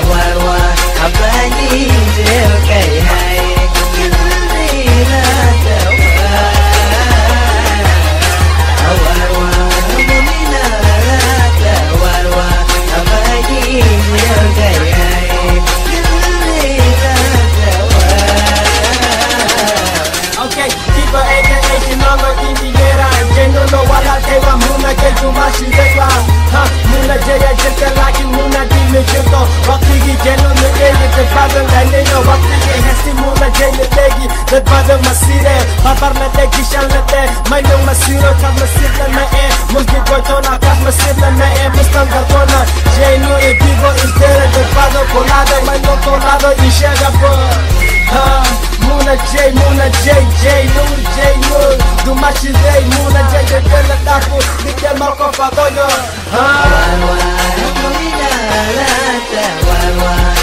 warwa abani je kai hai la warwa mumina la warwa abani je kai hai okay kiba aka number indiera no wala kewa muna ke tumashi dewa ha muna jaya jete laki muna dile jeto wakti gi jeno ne te father la ne no wakti ge hesti muna jene legi the father masire babar me te kishan le te mai no masiro kap masire me e mulki gotona kap masire me e mustan gotona jeno e vivo is there the father colada mai no colado y chega por ha Muna J, Nur J, Nur Dumashi J, Muna J, Jela Daku Dikya Malko Fadono warwa mumina la warwa